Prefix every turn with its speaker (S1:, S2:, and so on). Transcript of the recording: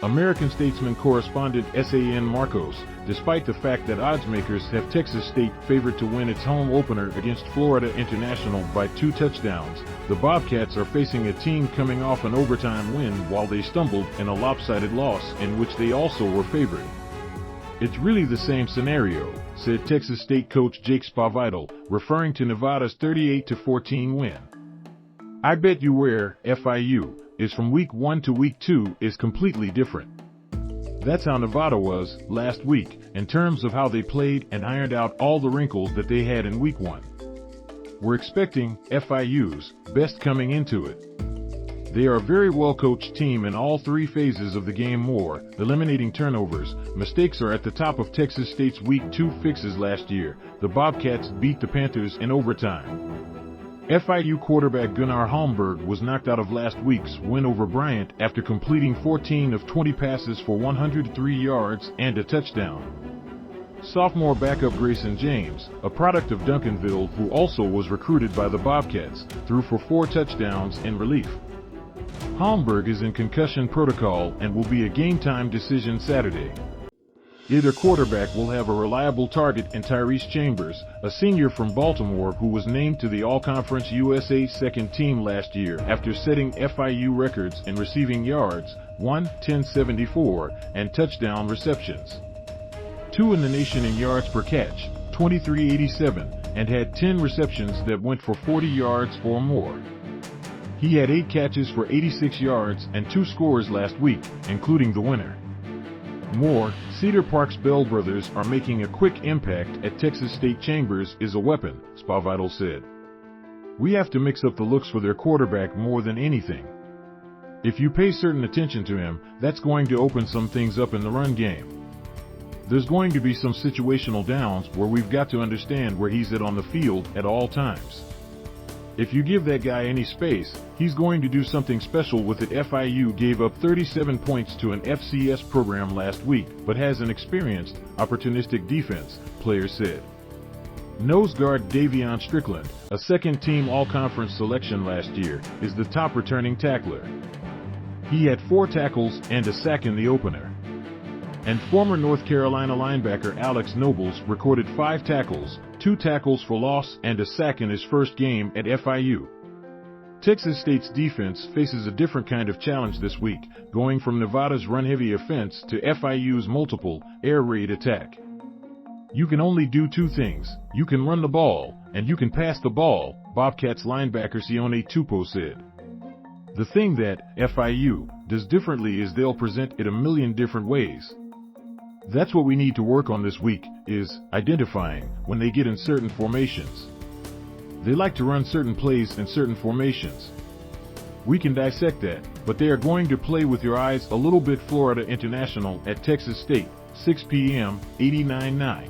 S1: American-Statesman correspondent San Marcos, despite the fact that oddsmakers have Texas State favored to win its home opener against Florida International by 2 touchdowns, the Bobcats are facing a team coming off an overtime win while they stumbled in a lopsided loss in which they also were favored. "It's really the same scenario," said Texas State coach Jake Spavital, referring to Nevada's 38-14 win. "I bet you where FIU is from week 1 to week 2 is completely different. That's how Nevada was last week in terms of how they played and ironed out all the wrinkles that they had in week 1. We're expecting FIU's best coming into it. They are a very well-coached team in all 3 phases of the game: more, eliminating turnovers. Mistakes are at the top of Texas State's week 2 fixes last year. The Bobcats beat the Panthers in overtime. FIU quarterback Gunnar Holmberg was knocked out of last week's win over Bryant after completing 14 of 20 passes for 103 yards and a touchdown. Sophomore backup Grayson James, a product of Duncanville who also was recruited by the Bobcats, threw for 4 touchdowns in relief. Holmberg is in concussion protocol and will be a game-time decision Saturday. Either quarterback will have a reliable target in Tyrese Chambers, a senior from Baltimore who was named to the All-Conference USA second team last year after setting FIU records in receiving yards, 110.74, and touchdown receptions. 2 in the nation in yards per catch, 23.87, and had 10 receptions that went for 40 yards or more. He had 8 catches for 86 yards and 2 scores last week, including the winner. More, Cedar Park's Bell brothers are making a quick impact at Texas State. Chambers is a weapon, Spavital said. "We have to mix up the looks for their quarterback more than anything. If you pay certain attention to him, that's going to open some things up in the run game. There's going to be some situational downs where we've got to understand where he's at on the field at all times. If you give that guy any space, he's going to do something special with it." FIU gave up 37 points to an FCS program last week, but has an experienced, opportunistic defense, players said. Nose guard Davion Strickland, a second-team All-Conference selection last year, is the top returning tackler. He had 4 tackles and a sack in the opener. And former North Carolina linebacker Alex Nobles recorded 5 tackles, 2 tackles for loss, and a sack in his first game at FIU. Texas State's defense faces a different kind of challenge this week, going from Nevada's run-heavy offense to FIU's multiple, air raid attack. "You can only do 2 things. You can run the ball, and you can pass the ball," Bobcats linebacker Sione Tupou said. "The thing that FIU does differently is they'll present it a million different ways. That's what we need to work on this week, is identifying when they get in certain formations. They like to run certain plays in certain formations. We can dissect that, but they are going to play with your eyes a little bit." Florida International at Texas State, 6 p.m., 89.9.